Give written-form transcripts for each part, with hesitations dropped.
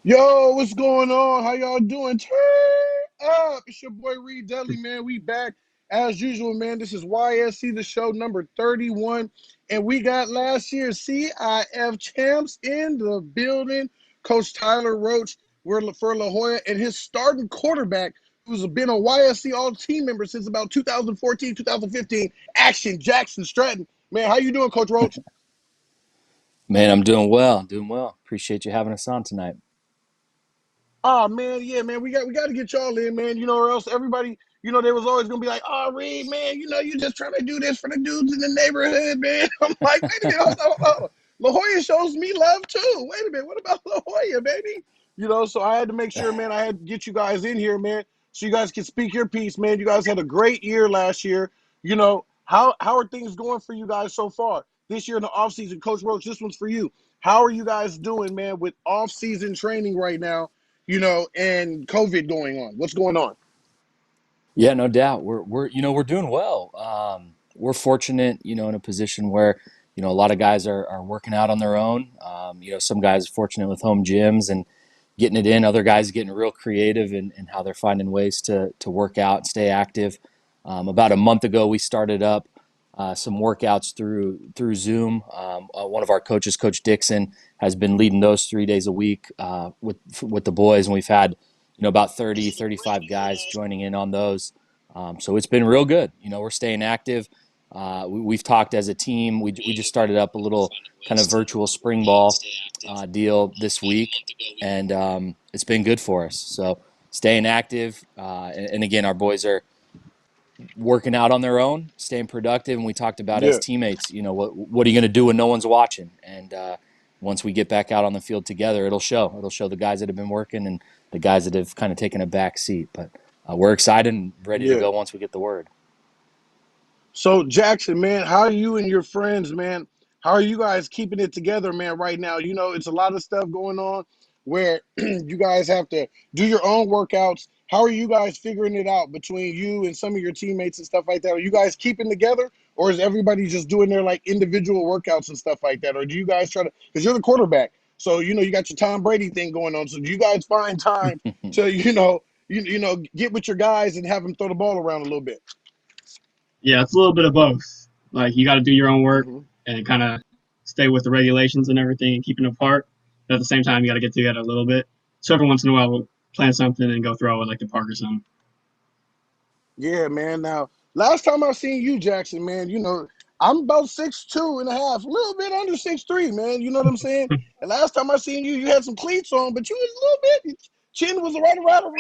Yo, what's going on? How y'all doing? Turn up. It's your boy Reed Dudley, man. We back as usual, man. This is YSC, the show number 31. And we got last year's CIF champs in the building. Coach Tyler Roach, we're for La Jolla, and his starting quarterback, who's been a YSC all-team member since about 2014, 2015, Action Jackson Stratton. Man, how you doing, Coach Roach? Man, I'm doing well, Appreciate you having us on tonight. Oh man, yeah, man, we got to get y'all in, man. Or else everybody, they was always gonna be like, "Oh, Reed, man, you just trying to do this for the dudes in the neighborhood, man." I'm like, wait a minute, hold on. La Jolla shows me love too. Wait a minute, what about La Jolla, baby? So I had to make sure, man, I had to get you guys in here, man, so you guys can speak your piece, man. You guys had a great year last year. How are things going for you guys so far this year in the offseason? Coach Roach, this one's for you. How are you guys doing, man, with off-season training right now? And COVID going on. What's going on? Yeah, no doubt. We're doing well. We're fortunate, in a position where, a lot of guys are working out on their own. Some guys are fortunate with home gyms and getting it in. Other guys getting real creative in how they're finding ways to work out and stay active. About a month ago, we started up some workouts through Zoom. One of our coaches, Coach Dixon, has been leading those 3 days a week with the boys, and we've had about 30, 35 guys joining in on those. So it's been real good. We're staying active. We've talked as a team. We just started up a little kind of virtual spring ball deal this week, and it's been good for us. So staying active, and again, our boys are working out on their own, staying productive, and we talked about as Yeah. teammates, what are you going to do when no one's watching? And once we get back out on the field together, it'll show. It'll show the guys that have been working and the guys that have kind of taken a back seat. But we're excited and ready to Yeah. go once we get the word. So Jackson, man, how are you and your friends, man? How are you guys keeping it together, man, right now? It's a lot of stuff going on where you guys have to do your own workouts. How are you guys figuring it out between you and some of your teammates and stuff like that? Are you guys keeping together, or is everybody just doing their like individual workouts and stuff like that? Or do you guys try to, because you're the quarterback, so you got your Tom Brady thing going on. So do you guys find time to, get with your guys and have them throw the ball around a little bit? Yeah, it's a little bit of both. Like you got to do your own work Mm-hmm. and kind of stay with the regulations and everything and keeping it apart. But at the same time, you got to get together a little bit. So every once in a while, we'll plan something and go throw it like the park or something. Yeah, man. Now, last time I seen you, Jackson, man, I'm about 6'2" and a half, a little bit under 6'3", man. You know what I'm saying? And last time I seen you, you had some cleats on, but you was a little bit, chin was right around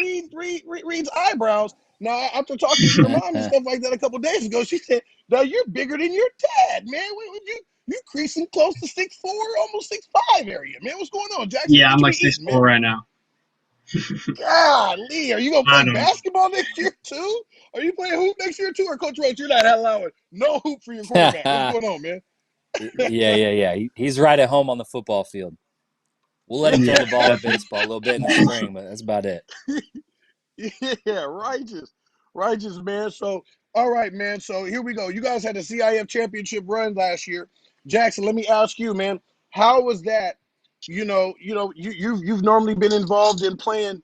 Reed's eyebrows. Now, after talking to your mom and stuff like that a couple days ago, she said, "Now you're bigger than your dad, man. you creasing close to 6'4", almost 6'5" area, man. What's going on, Jackson? Yeah, What I'm you like be six eating, man? four right now. Golly, are you gonna I play don't know. basketball next year too? Are you playing hoop next year too, or Coach Roach, you're not allowing no hoop for your quarterback? What's Yeah, going on, man? yeah. He's right at home on the football field. We'll let him throw Yeah, the ball at definitely. baseball a little bit in the spring, but that's about it. Yeah, righteous, man. So, all right, man. So here we go. You guys had the CIF championship run last year. Jackson, let me ask you, man, how was that? You've normally been involved in playing,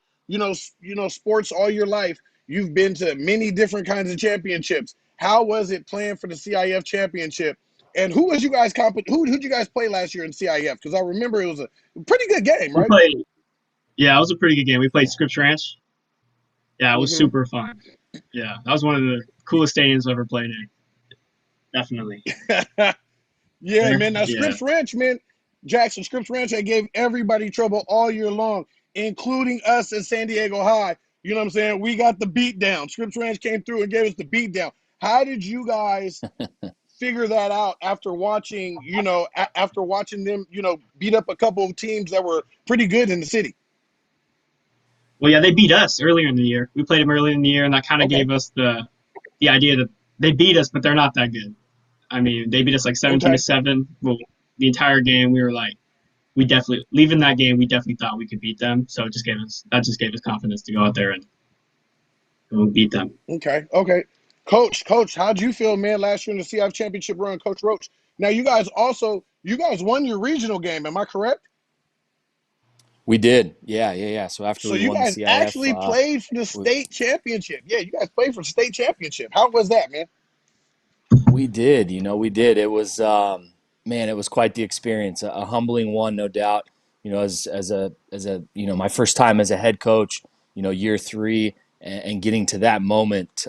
sports all your life. You've been to many different kinds of championships. How was it playing for the CIF championship? And who was you guys who'd you guys play last year in CIF? Because I remember it was a pretty good game, We right? played. Yeah, it was a pretty good game. We played Scripps Ranch. Yeah, it was Mm-hmm. super fun. Yeah, that was one of the coolest stadiums I've ever played in. Definitely. Yeah, There. man. Now Yeah. Scripps Ranch, man. Jackson Scripps Ranch, I gave everybody trouble all year long, including us at San Diego High. You know what I'm saying? We got the beat down. Scripps Ranch came through and gave us the beat down. How did you guys figure that out after watching, after watching them, beat up a couple of teams that were pretty good in the city? Well, yeah, they beat us earlier in the year. We played them earlier in the year, and that kind of Okay. gave us the idea that they beat us, but they're not that good. I mean, they beat us like 17 to Okay. 7. Well, the entire game, we were like, we definitely leaving that game. We definitely thought we could beat them. So it just gave us confidence to go out there and go beat them. Okay. Okay. Coach, how'd you feel, man, last year in the CIF championship run, Coach Roach? Now you guys won your regional game, am I correct? We did, yeah. So after So we you won the guys CIF, actually played for the we, state championship. Yeah, you guys played for the state championship. How was that, man? we did. We did. It was, man, it was quite the experience. A humbling one, no doubt. As a my first time as a head coach. Year three, and getting to that moment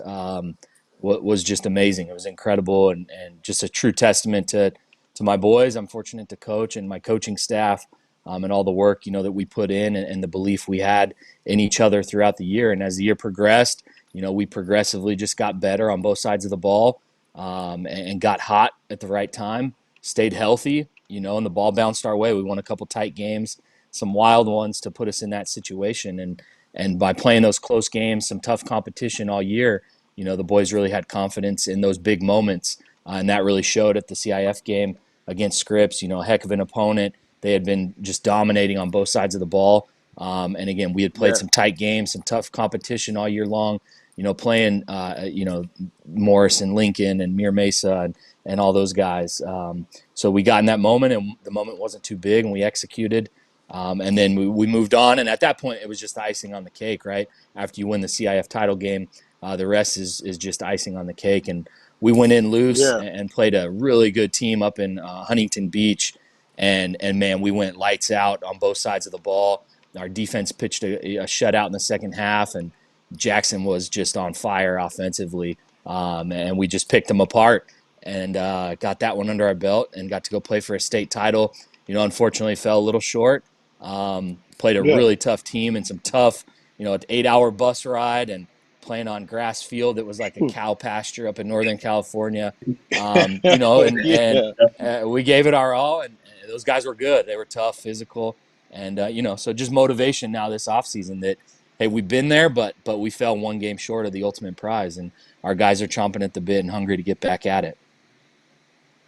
was just amazing. It was incredible, and just a true testament to my boys. I'm fortunate to coach and my coaching staff, and all the work that we put in, and the belief we had in each other throughout the year. And as the year progressed, we progressively just got better on both sides of the ball, and got hot at the right time, stayed healthy, and the ball bounced our way. We won a couple tight games, some wild ones to put us in that situation. And by playing those close games, some tough competition all year, the boys really had confidence in those big moments. And that really showed at the CIF game against Scripps, a heck of an opponent. They had been just dominating on both sides of the ball. And again, we had played Yeah, some tight games, some tough competition all year long, playing, Morris and Lincoln and Mir Mesa and all those guys. So we got in that moment, and the moment wasn't too big, and we executed. And then we moved on, and at that point, it was just icing on the cake, right? After you win the CIF title game, the rest is just icing on the cake. And we went in loose yeah. and played a really good team up in Huntington Beach, and man, we went lights out on both sides of the ball. Our defense pitched a shutout in the second half, and Jackson was just on fire offensively, and we just picked them apart and got that one under our belt and got to go play for a state title. Unfortunately, fell a little short. Played a Yeah. really tough team and some tough, an 8-hour bus ride and playing on grass field that was like a cow pasture up in Northern California. And Yeah. we gave it our all, and those guys were good. They were tough, physical, and so just motivation now this offseason that hey, we've been there, but we fell one game short of the ultimate prize, and our guys are chomping at the bit and hungry to get back at it.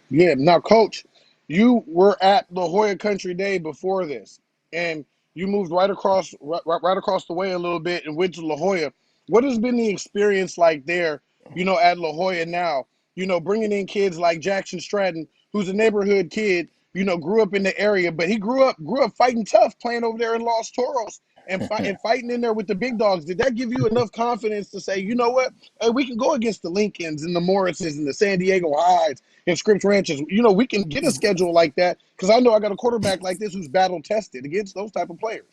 Yeah. Now, Coach, you were at La Jolla Country Day before this, and you moved right across the way a little bit and went to La Jolla. What has been the experience like there? At La Jolla now. Bringing in kids like Jackson Stratton, who's a neighborhood kid. Grew up in the area, but he grew up fighting tough, playing over there in Los Toros and fighting in there with the big dogs. Did that give you enough confidence to say, you know what, hey, we can go against the Lincolns and the Morrises and the San Diego Highs and Scripps Ranches? We can get a schedule like that because I know I got a quarterback like this who's battle tested against those type of players.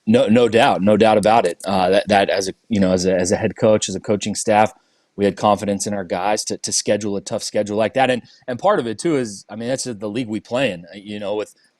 No doubt, no doubt about it. That as a as a head coach, as a coaching staff, we had confidence in our guys to schedule a tough schedule like that. And part of it too is, I mean, that's the league we play in.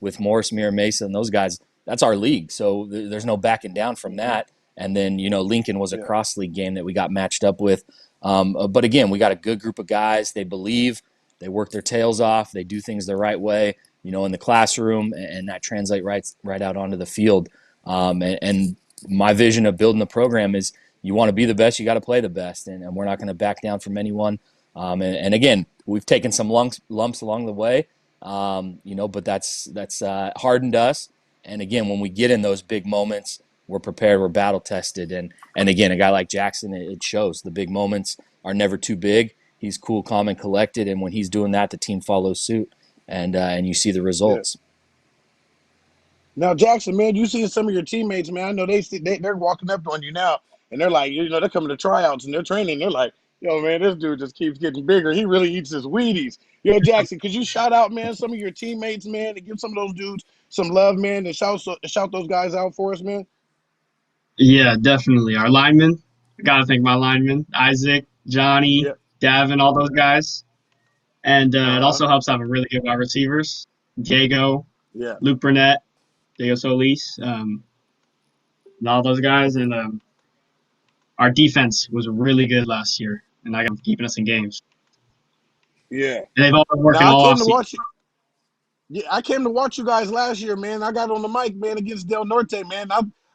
With Morris, Mira Mesa, and those guys, that's our league. So there's no backing down from Mm-hmm. that. And then Lincoln was a Yeah. cross league game that we got matched up with. But again, we got a good group of guys. They believe. They work their tails off. They do things the right way, in the classroom, and that translates right out onto the field. And my vision of building the program is you want to be the best, you got to play the best, and we're not going to back down from anyone. And again, we've taken some lumps along the way, but that's hardened us. And again, when we get in those big moments, we're prepared, we're battle tested, and again, a guy like Jackson, it shows. The big moments are never too big. He's cool, calm, and collected, and when he's doing that, the team follows suit, and you see the Yeah. results. Now, Jackson, man, you see some of your teammates, man. I know they're walking up on you now, and they're like, they're coming to tryouts and they're training. They're like, yo, man, this dude just keeps getting bigger. He really eats his Wheaties. Yo, Jackson, could you shout out, man, some of your teammates, man, and give some of those dudes some love, man, and shout those guys out for us, man? Yeah, definitely. Our linemen. I gotta thank my linemen, Isaac, Johnny, Yeah. Davin, all those guys. And Uh it huh. also helps having really good wide receivers. Diego, Yeah. Luke Burnett, Diego Solis, and all those guys. And our defense was really good last year, and I got keeping us in games. Yeah. And they've all been Now working I all came off to season. watch. Yeah, I came to watch you guys last year, man. I got on the mic, man, against Del Norte, man.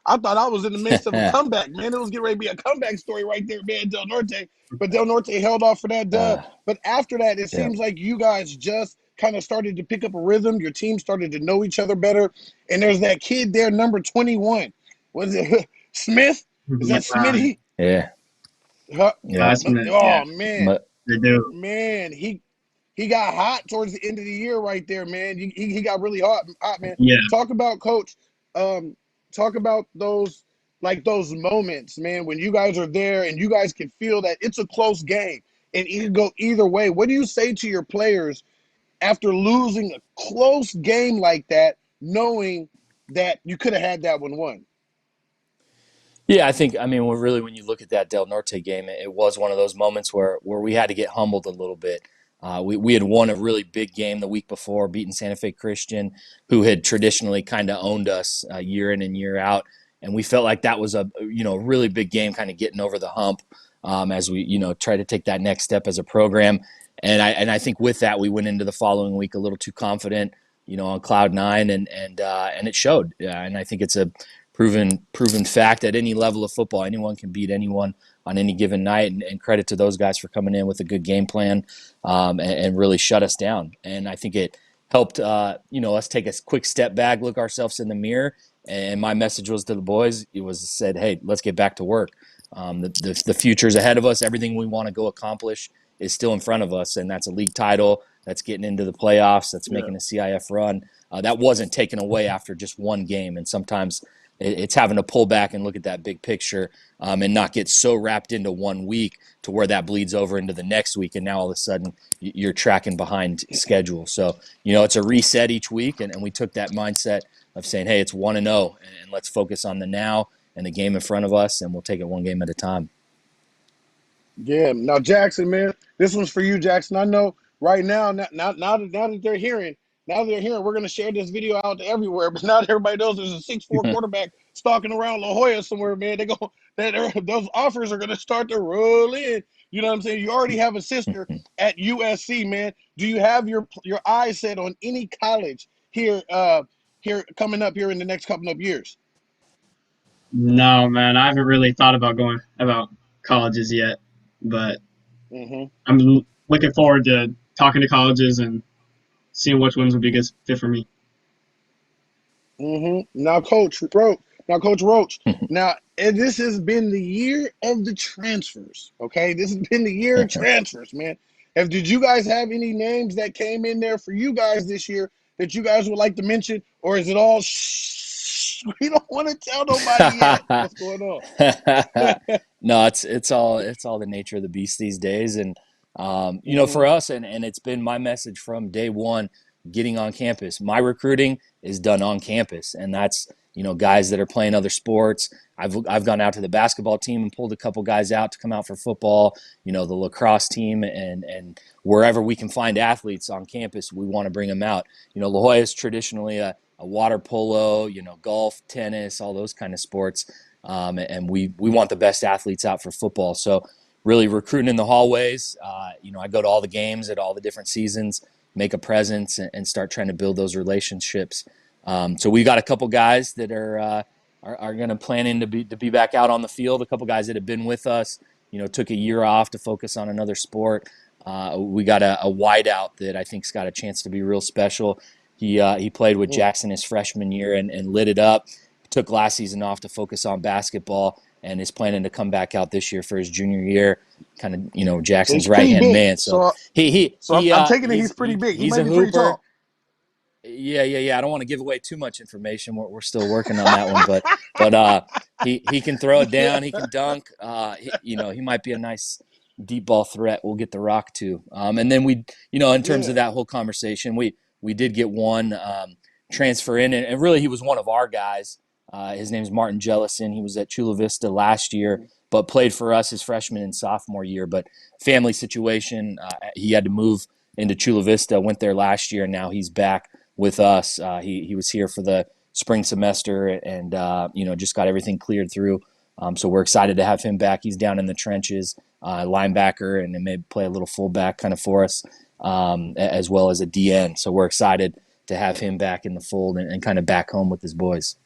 I thought I was in the midst of a comeback, man. It was getting ready to be a comeback story right there, man, Del Norte. But Del Norte held off for that dub. uh, But after that, it yeah. seems like you guys just kind of started to pick up a rhythm. Your team started to know each other better. And there's that kid there, number 21. Was it Smith? Is that Yeah, Smitty? Yeah. Huh? Yeah. yeah, Oh man, But they do. man, he got hot towards the end of the year right there, man. He got really hot, man. Yeah, Talk about coach. Um, talk about those moments, man, when you guys are there and you guys can feel that it's a close game and it can go either way. What do you say to your players after losing a close game like that, knowing that you could have had that one won? Yeah, I mean, when you look at that Del Norte game, it was one of those moments where we had to get humbled a little bit. We had won a really big game the week before, beating Santa Fe Christian, who had traditionally kind of owned us year in and year out, and we felt like that was a really big game, kind of getting over the hump as we try to take that next step as a program. And I think with that we went into the following week a little too confident, on cloud nine, and it showed. And I think it's a proven fact at any level of football. Anyone can beat anyone on any given night, and credit to those guys for coming in with a good game plan and really shut us down. And I think it helped us take a quick step back, look ourselves in the mirror. And my message was to the boys. It was said, "Hey, let's get back to work. The future's ahead of us. Everything we want to go accomplish is still in front of us, and that's a league title. That's getting into the playoffs. That's Yeah, making a CIF run. That wasn't taken away after just one game. And sometimes it's having to pull back and look at that big picture and not get so wrapped into one week to where that bleeds over into the next week, and now all of a sudden you're tracking behind schedule. So it's a reset each week, and we took that mindset of saying, hey, it's 1-0, and let's focus on the now and the game in front of us, and we'll take it one game at a time. yeah. Now, Jackson, man, this one's for you, Jackson. I know right now that they're hearing, we're gonna share this video out to everywhere. But now that everybody knows there's a 6'4" quarterback stalking around La Jolla somewhere, man. Those offers are gonna start to roll in. You know what I'm saying? You already have a sister at USC, man. Do you have your eyes set on any college here coming up here in the next couple of years? no, man, I haven't really thought about going about colleges yet, but Mm-hmm. I'm looking forward to talking to colleges and seeing which ones would be a good fit for me. Mm-hmm. Now, Coach Roach. Now, and this has been the year of the transfers. Okay, this has been the year of transfers, man. Did you guys have any names that came in there for you guys this year that you guys would like to mention, or is it all shh? We don't want to tell nobody yet what's going on. No, it's all the nature of the beast these days, and Mm-hmm. for us, and it's been my message from day one, getting on campus. My recruiting is done on campus, and that's guys that are playing other sports. I've gone out to the basketball team and pulled a couple guys out to come out for football. The lacrosse team, and wherever we can find athletes on campus, we want to bring them out. La Jolla is traditionally a water polo, golf, tennis, all those kind of sports. And we want the best athletes out for football. So really recruiting in the hallways. I go to all the games at all the different seasons, make a presence, and start trying to build those relationships. So we got a couple guys that are going to planning to be back out on the field. A couple guys that have been with us, took a year off to focus on another sport. We got a wideout that I think's got a chance to be real special. He played with Jackson his freshman year and lit it up. Took last season off to focus on basketball and is planning to come back out this year for his junior year. Kind of, So Jackson's he's right pretty hand big. man. So I'm taking it he's pretty big. He he's might a be pretty hooper. tall. Yeah. I don't want to give away too much information. We're still working on that one, but he can throw it down. He can dunk. He might be a nice deep ball threat. We'll get the rock to. And then in terms Yeah. of that whole conversation, we did get one transfer in, and really he was one of our guys. His name's Martin Jellison. He was at Chula Vista last year, but played for us his freshman and sophomore year. But family situation, he had to move into Chula Vista. Went there last year, and now he's back with us. He was here for the spring semester and just got everything cleared through. So we're excited to have him back. He's down in the trenches, linebacker, and may play a little fullback kind of for us, as well as a DN. So we're excited to have him back in the fold and kind of back home with his boys.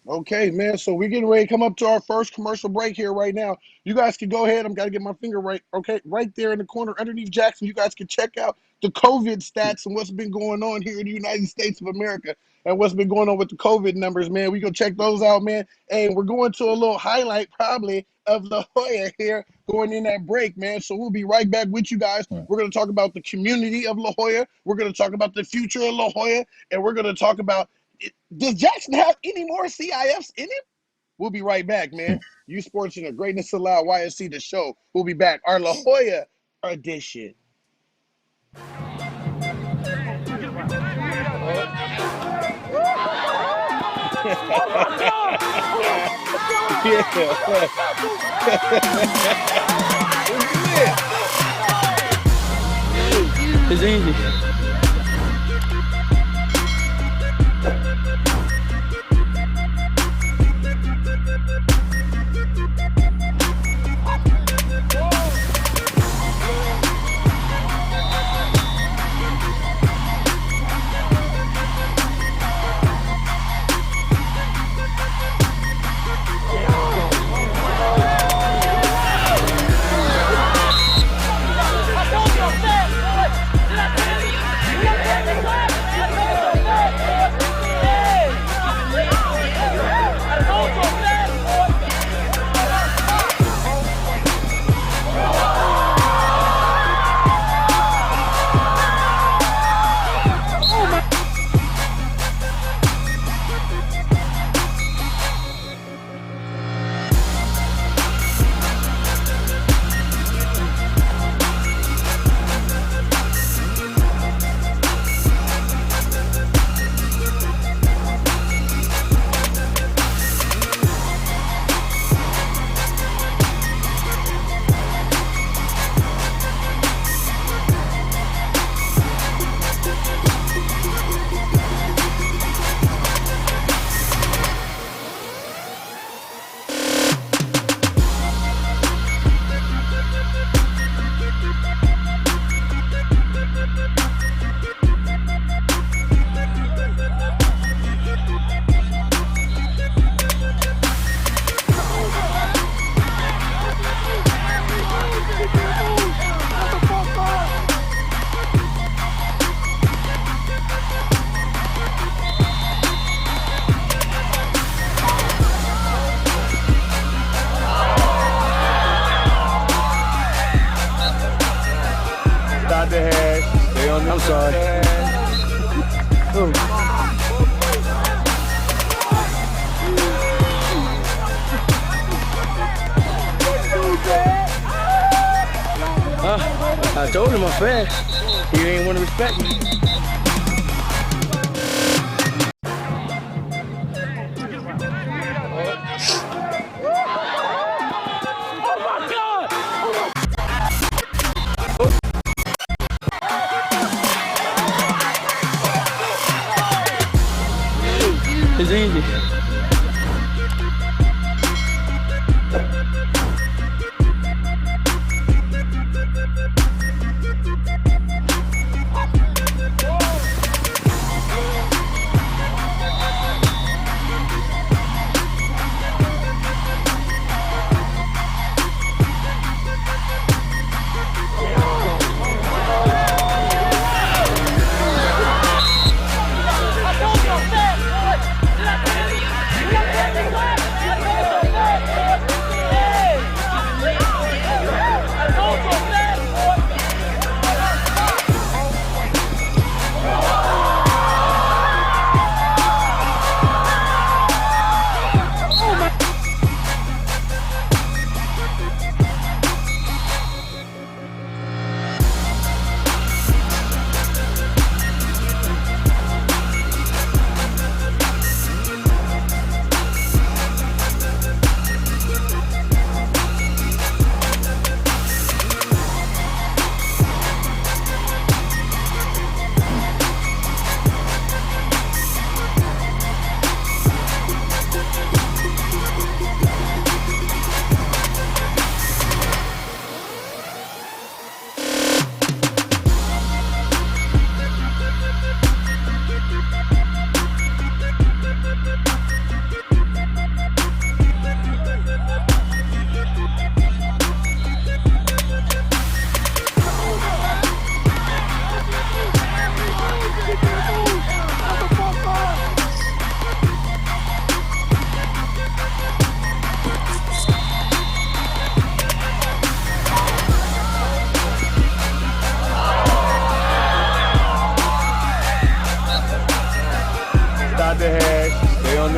Okay, man. So we're getting ready to come up to our first commercial break here right now. You guys can go ahead. I'm got to get my finger right. Okay, right there in the corner underneath Jackson. You guys can check out the COVID stats and what's been going on here in the United States of America and what's been going on with the COVID numbers, man. We go check those out, man. And we're going to a little highlight probably of La Jolla here going in that break, man. So we'll be right back with you guys. We're going to talk about the community of La Jolla. We're going to talk about the future of La Jolla, and we're going to talk about, does Jackson have any more CIFs in him? We'll be right back, man. You Sports and the Greatness Allowed YSC, the show. We'll be back. Our La Jolla edition. It's easy. Stop the hash. Stay on this side. I told him I'm fast. He ain't want to respect me. It's easy.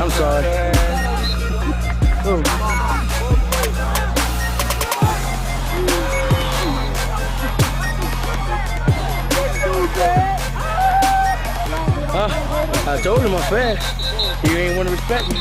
I'm sorry. I told him I'm fast. He ain't want to respect me.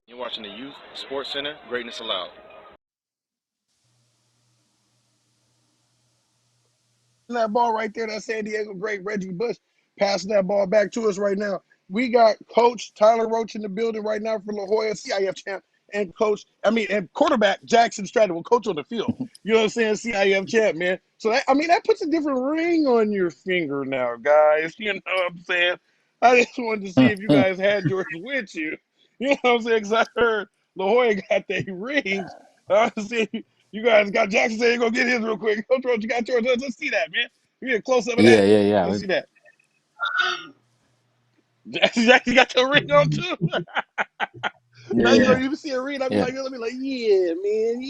You're watching the Youth Sports Center, Greatness Allowed. That ball right there, that San Diego great Reggie Bush passing that ball back to us right now. We got Coach Tyler Roach in the building right now for La Jolla CIF champ, and and quarterback Jackson Stratton will coach on the field. You know what I'm saying? CIF champ, man. So that puts a different ring on your finger now, guys. You know what I'm saying? I just wanted to see if you guys had yours with you. You know what I'm saying? Because I heard La Jolla got their rings. I was saying, you guys got Jackson saying, go get his real quick. Coach Roach, you got yours. Let's see that, man. We get a close up of that. Yeah. Let's see that. Jackson got your ring on too. Now you know Yeah. you see a ring, I'll be Yeah. like, yeah, man,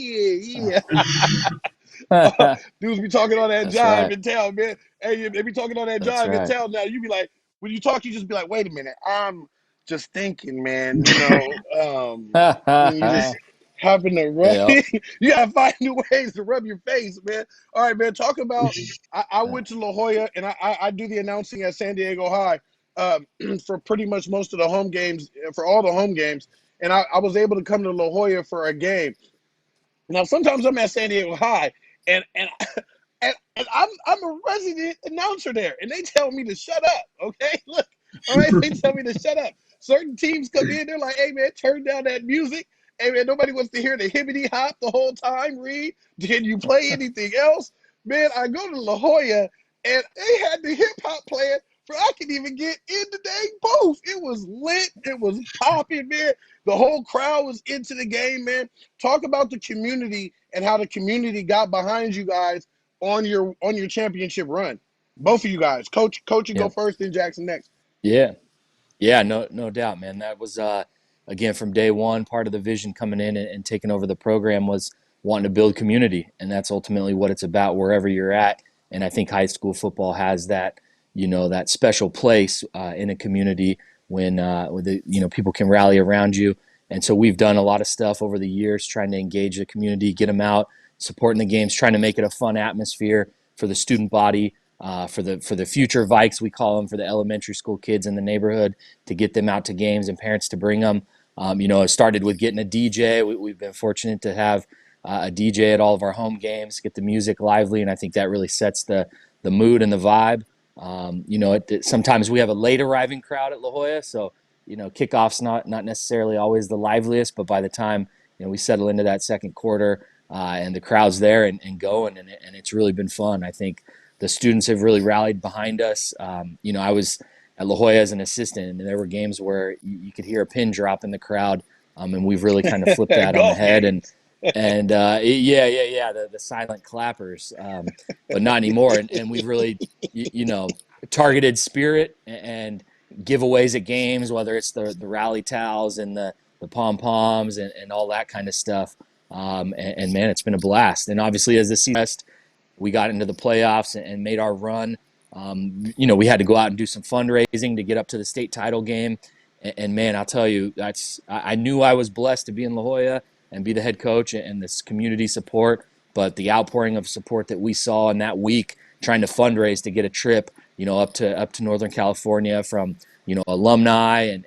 yeah. Dudes be talking on that That's jive right. in town, man. Hey, they be talking on that That's jive in right. town now. You be like, when you talk, you just be like, wait a minute, I'm just thinking, man. You know, and you just happen to rub. Yeah. You gotta find new ways to rub your face, man. All right, man. Talk about. I went to La Jolla, and I do the announcing at San Diego High for pretty much most of the home games, for all the home games, and I was able to come to La Jolla for a game. Now, sometimes I'm at San Diego High, and and I'm a resident announcer there, and they tell me to shut up. Okay, look, all right, they tell me to shut up. Certain teams come in, they're like, "Hey man, turn down that music. Hey man, nobody wants to hear the hippity hop the whole time. Reed, can you play anything else?" Man, I go to La Jolla, and they had the hip hop playing. For I could even get in the dang booth. It was lit. It was popping, man. The whole crowd was into the game, man. Talk about the community and how the community got behind you guys on your championship run. Both of you guys. Coach, you go Yep. first, then Jackson next. Yeah. Yeah, no doubt, man. That was again from day one, part of the vision coming in and taking over the program was wanting to build community, and that's ultimately what it's about wherever you're at. And I think high school football has that, that special place in a community when people can rally around you. And so we've done a lot of stuff over the years trying to engage the community, get them out, supporting the games, trying to make it a fun atmosphere for the student body, for the future Vikes, we call them, for the elementary school kids in the neighborhood, to get them out to games and parents to bring them. It started with getting a DJ. We've been fortunate to have a DJ at all of our home games, get the music lively, and I think that really sets the mood and the vibe. Sometimes we have a late arriving crowd at La Jolla, so kickoff's not necessarily always the liveliest, but by the time we settle into that second quarter and the crowd's there and going, and it's really been fun. I think the students have really rallied behind us. I was at La Jolla as an assistant, and there were games where you could hear a pin drop in the crowd, and we've really kind of flipped that on the Golf head. games. The silent clappers, but not anymore. And we've really, targeted spirit and giveaways at games, whether it's the rally towels and the pom poms and all that kind of stuff. And man, it's been a blast. And obviously, as the season we got into the playoffs and made our run. We had to go out and do some fundraising to get up to the state title game. And man, I'll tell you, I knew I was blessed to be in La Jolla and be the head coach and this community support. But the outpouring of support that we saw in that week, trying to fundraise to get a trip, up to Northern California from alumni and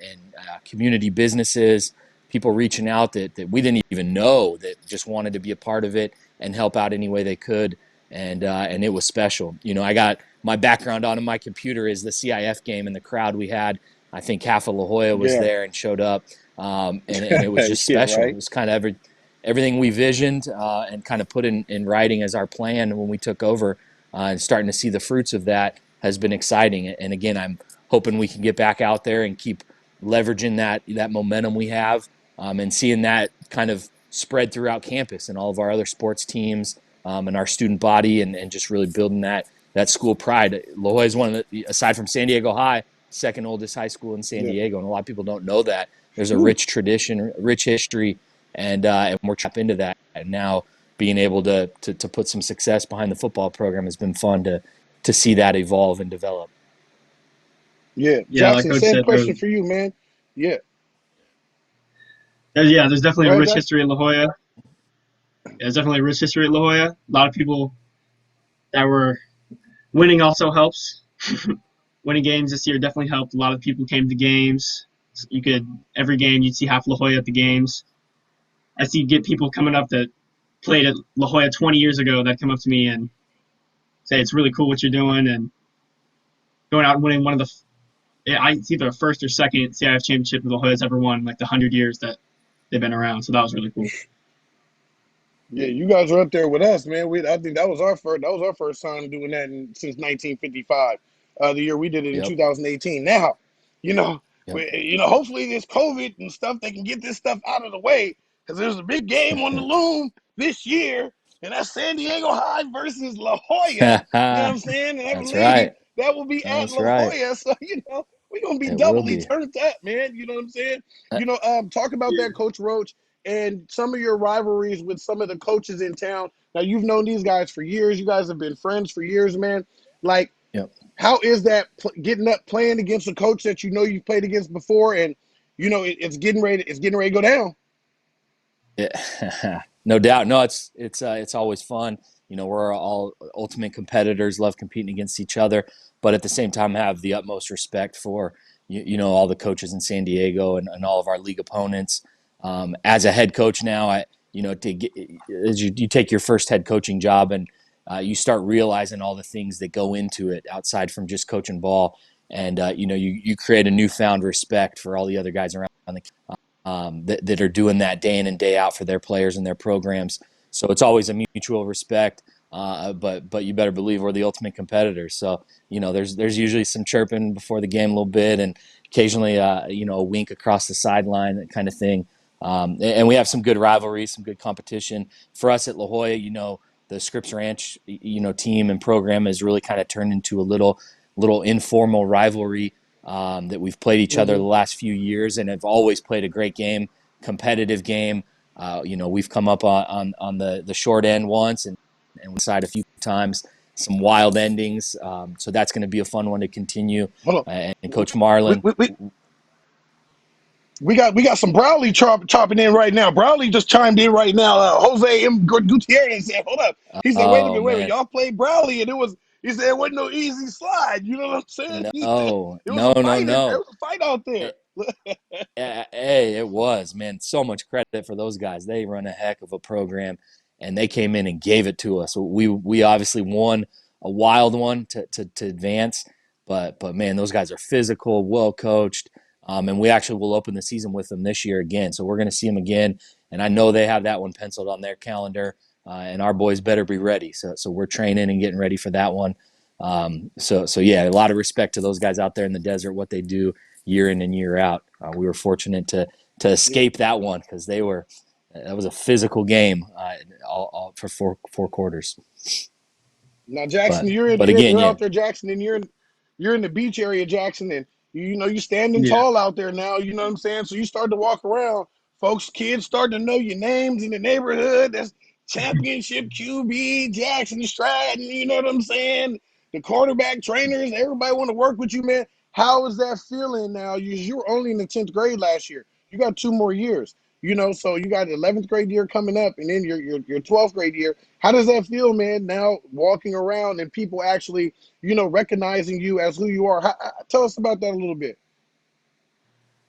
community businesses. people reaching out that we didn't even know that just wanted to be a part of it and help out any way they could. And it was special. I got my background on my computer is the CIF game and the crowd we had. I think half of La Jolla was Yeah. there and showed up. And it was just Yeah, special. It right. was kind of everything we visioned and kind of put in writing as our plan when we took over, and starting to see the fruits of that has been exciting. And again, I'm hoping we can get back out there and keep leveraging that momentum we have, and seeing that kind of spread throughout campus and all of our other sports teams, and our student body, and just really building that school pride. La Jolla is one of the, aside from San Diego High, second oldest high school in San Yeah. Diego, and a lot of people don't know that. There's a Whew. rich tradition, rich history, and we're tapping into that. And now being able to put some success behind the football program has been fun to see that evolve and develop. Yeah. Yeah, like Jackson, Coach same said, question for you, man. Yeah. there's definitely Go a ahead, rich Jackson. history in La Jolla. There's definitely a rich history at La Jolla. A lot of people that were winning also helps. Winning games this year definitely helped. A lot of people came to games. You could every game you'd see half La Jolla at the games. I see get people coming up that played at La Jolla 20 years ago that come up to me and say it's really cool what you're doing and going out and winning one of the it's either a first or second CIF championship La Jolla's ever won like the 100 years that they've been around. So that was really cool. Yeah, you guys are up there with us, man. I think that was our first. That was our first time doing that since 1955. The year we did it in Yep. 2018. Now, you know, Yep. hopefully this COVID and stuff, they can get this stuff out of the way because there's a big game on the loom this year, and that's San Diego High versus La Jolla. You know what I'm saying? And I That's believe right. that will be at That's La right. Jolla. So we're gonna be It will doubly be. turned up, man. You know what I'm saying? Uh, Talk about that, Coach Roach, and some of your rivalries with some of the coaches in town. Now, you've known these guys for years. You guys have been friends for years, man. Like, Yep. how is that getting up playing against a coach that you've played against before, and it's getting ready. It's getting ready to go down. Yeah. No doubt. No, it's always fun. We're all ultimate competitors, love competing against each other, but at the same time have the utmost respect for all the coaches in San Diego and all of our league opponents. As a head coach now, as you take your first head coaching job, and you start realizing all the things that go into it outside from just coaching ball, and you create a newfound respect for all the other guys around the that are doing that day in and day out for their players and their programs. So it's always a mutual respect. But you better believe we're the ultimate competitors. So there's usually some chirping before the game a little bit, and occasionally a wink across the sideline, that kind of thing. And we have some good rivalries, some good competition for us at La Jolla. The Scripps Ranch team and program has really kind of turned into a little informal rivalry, that we've played each other Mm-hmm. the last few years and have always played a great game, competitive game. We've come up on the short end once and we side a few times, some wild endings. So that's going to be a fun one to continue. Hold And on. Coach We, Marlin. we, we, we got some Browley chopping in right now. Browley just chimed in right now. Jose M. Gutierrez said, "Hold up." He said, "Wait a Oh minute, wait a minute. man, Y'all played Browley, and it was." He said, "It wasn't no easy slide." You know what I'm saying? He said, no, "It was no, a no, fight. There no. was a fight out there." Hey, it was, man. So much credit for those guys. They run a heck of a program, and they came in and gave it to us. We obviously won a wild one to advance, but man, those guys are physical, well coached, and we actually will open the season with them this year again. So we're going to see them again, and I know they have that one penciled on their calendar, and our boys better be ready. So we're training and getting ready for that one. So yeah, a lot of respect to those guys out there in the desert, what they do year in and year out. We were fortunate to Yeah. escape that one because that was a physical game, all for four quarters. Now, Jackson, But you're in, but you're again, you're yeah, out there, Jackson, and you're in the beach area, Jackson, and you're standing Yeah. tall out there now. You know what I'm saying? So you start to walk around, folks, kids start to know your names in the neighborhood. That's championship QB Jackson Stratton. You know what I'm saying? The quarterback trainers, everybody want to work with you, man. How is that feeling now? You were only in the 10th grade last year. You got 2 more years. So you got 11th grade year coming up, and then your 12th grade year. How does that feel, man? Now walking around and people actually, recognizing you as who you are. Tell us about that a little bit.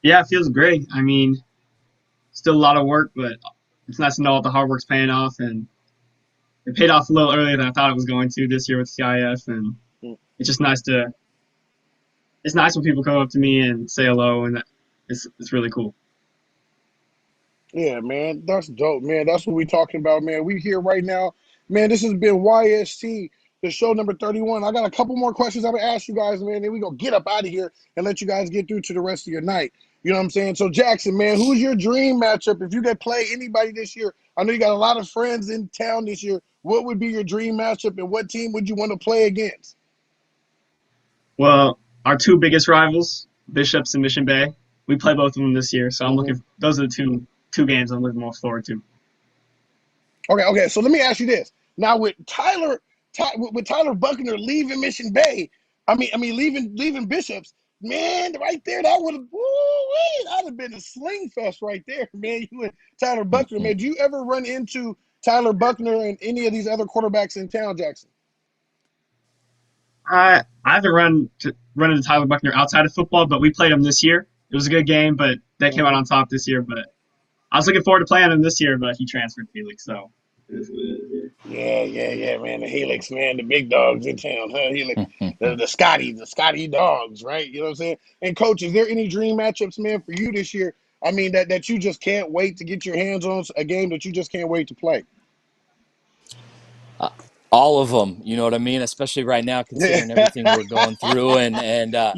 Yeah, it feels great. I mean, still a lot of work, but it's nice to know all the hard work's paying off, and it paid off a little earlier than I thought it was going to this year with CIF, and it's just nice to. It's nice when people come up to me and say hello, and it's really cool. Yeah, man, that's dope, man. That's what we talking about, man. We here right now, man. This has been YST, the show number 31. I got a couple more questions I'm gonna ask you guys, man. Then we gonna get up out of here and let you guys get through to the rest of your night. You know what I'm saying? So Jackson, man, who's your dream matchup if you could play anybody this year? I know you got a lot of friends in town this year. What would be your dream matchup, and what team would you want to play against? Well, our two biggest rivals, Bishops and Mission Bay, we play both of them this year, so I'm Mm-hmm. looking. Those are the two games I'm looking most forward to. Okay. So let me ask you this. Now with Tyler Buckner leaving Mission Bay, leaving Bishops, man, right there, that would have that'd have been a sling fest right there, man. You and Tyler Buckner, man. Do you ever run into Tyler Buckner and any of these other quarterbacks in town, Jackson? I haven't run into Tyler Buckner outside of football, but we played him this year. It was a good game, but they came out on top this year. But I was looking forward to playing him this year, but he transferred to Felix, so. Yeah, man. The Helix, man, the big dogs in town, huh? Helix, the Scotty dogs, right? You know what I'm saying? And coach, is there any dream matchups, man, for you this year? I mean, that you just can't wait to get your hands on, a game that you just can't wait to play. All of them, you know what I mean? Especially right now, Yeah, considering everything we're going through yeah, and all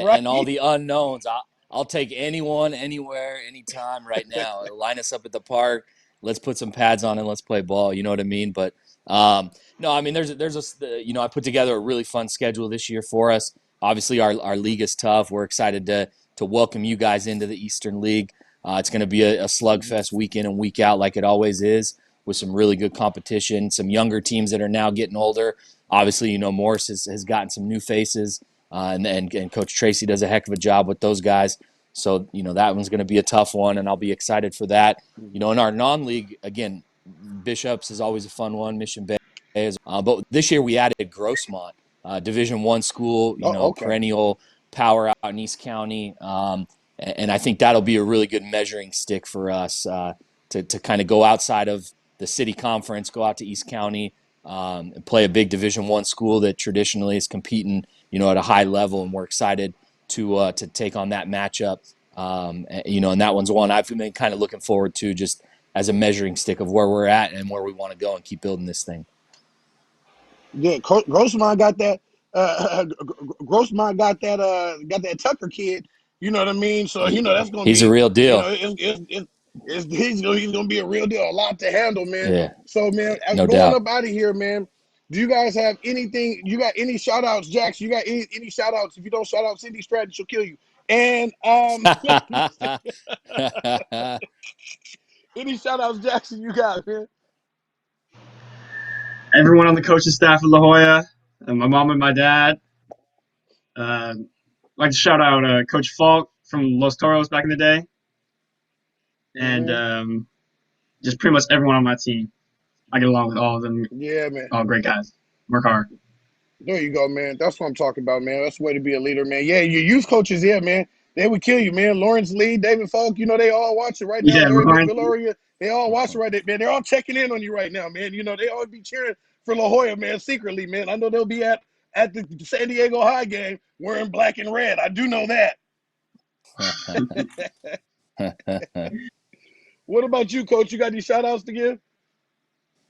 right. the unknowns. I'll take anyone, anywhere, anytime right now. Line us up at the park. Let's put some pads on and let's play ball. You know what I mean? But no, I mean I put together a really fun schedule this year for us. Obviously, our league is tough. We're excited to welcome you guys into the Eastern League. It's going to be a slugfest week in and week out, like it always is, with some really good competition, some younger teams that are now getting older. Obviously, Morris has gotten some new faces, and Coach Tracy does a heck of a job with those guys. So, that one's going to be a tough one, and I'll be excited for that. In our non-league, again, Bishops is always a fun one. Mission Bay is, but this year we added Grossmont, Division I school, Oh, okay. perennial power out in East County. And I think that'll be a really good measuring stick for us to kind of go outside of the city conference, go out to East County, and play a big Division I school that traditionally is competing, at a high level, and we're excited to take on that matchup. And that one's one I've been kind of looking forward to, just as a measuring stick of where we're at and where we want to go and keep building this thing. Yeah, Grossman got that. Grossman got that Tucker kid. You know what I mean? So that's gonna He's a be, real deal. he's gonna be a real deal, a lot to handle, man. Yeah, So man, no going doubt. up out of here, man. Do you guys have anything? You got any shout outs, Jax? You got any shout outs? If you don't shout out Cindy Stratton, she'll kill you. And any shout outs, Jackson, you got, man? Everyone on the coaching staff at La Jolla, my mom and my dad. I'd like to shout out Coach Falk from Los Toros back in the day, and just pretty much everyone on my team. I get along with all of them. Yeah, man. All great guys. Work hard. There you go, man. That's what I'm talking about, man. That's the way to be a leader, man. Yeah, your youth coaches, yeah, man. They would kill you, man. Lawrence Lee, David Falk, they all watch it right now. Yeah, Larry Lawrence. McVilloria, they all watch it right there, man. They're all checking in on you right now, man. They always be cheering for La Jolla, man, secretly, man. I know they'll be at the San Diego High game wearing black and red. I do know that. What about you, Coach? You got any shout outs to give?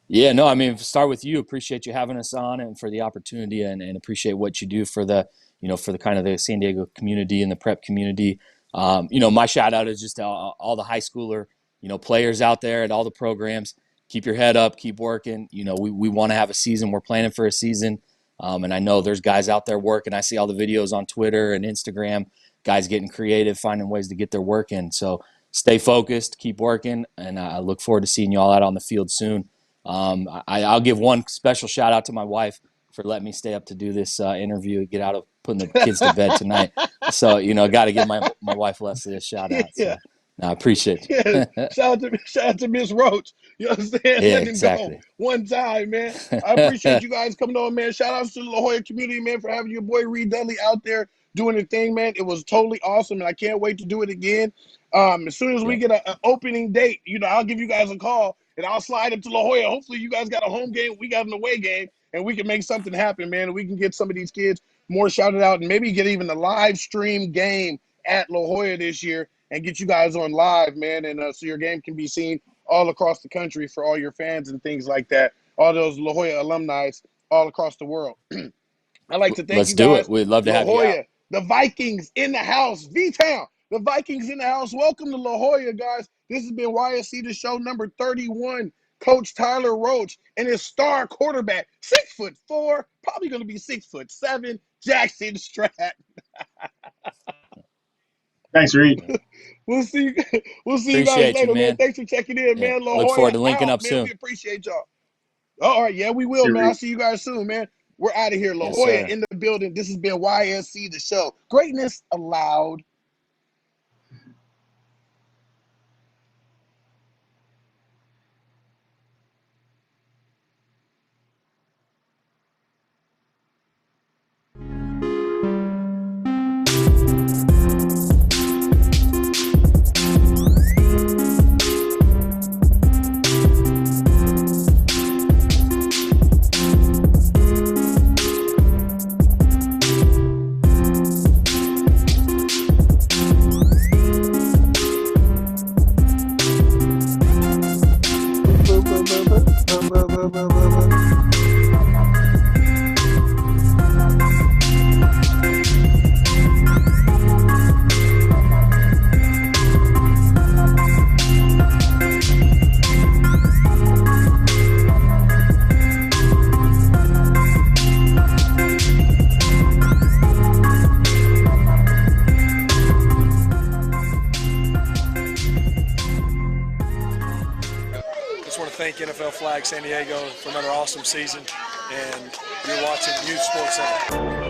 Yeah, no, I mean, start with you. Appreciate you having us on and for the opportunity, and appreciate what you do for the kind of the San Diego community and the prep community. My shout out is just to all the high schooler, players out there at all the programs. Keep your head up, keep working. We want to have a season. We're planning for a season. And I know there's guys out there working. I see all the videos on Twitter and Instagram, guys getting creative, finding ways to get their work in. So stay focused, keep working, and I look forward to seeing you all out on the field soon. I'll give one special shout out to my wife for letting me stay up to do this interview, get out of putting the kids to bed tonight. So, got to give my wife Leslie a shout out. Yeah. So no, I appreciate you. Yeah, shout out to Miss Roach. You know what I'm saying? Yeah, Letting go exactly. one time, man. I appreciate you guys coming on, man. Shout outs to the La Jolla community, man, for having your boy Reed Dudley out there doing their thing, man. It was totally awesome, and I can't wait to do it again. As soon as we Yep. get an opening date, I'll give you guys a call, and I'll slide up to La Jolla. Hopefully you guys got a home game, we got an away game, and we can make something happen, man. And we can get some of these kids more shouted out, and maybe get even a live stream game at La Jolla this year and get you guys on live, man. And so your game can be seen all across the country for all your fans and things like that. All those La Jolla alumni all across the world. I'd like to thank Let's you do it. guys. We'd love to La have you out. Jolla, the Vikings in the house. V-Town, the Vikings in the house. Welcome to La Jolla, guys. This has been YSC The Show number 31. Coach Tyler Roach and his star quarterback, 6'4", probably going to be 6'7", Jackson Stratton. Thanks, Reed. We'll see. We'll see you guys Appreciate you, later, man. man. Thanks for checking in, Yeah. man. La Look forward Jolla to linking out, up man. We soon. appreciate y'all. All right, yeah, we will, See you, man. I'll Reed. see you guys soon, man. We're out of here. La Yes, Jolla sir. in the building. This has been YSC The Show. Greatness allowed. Just want to thank NFL Flag San Diego for another awesome season, and you're watching Youth Sports Center.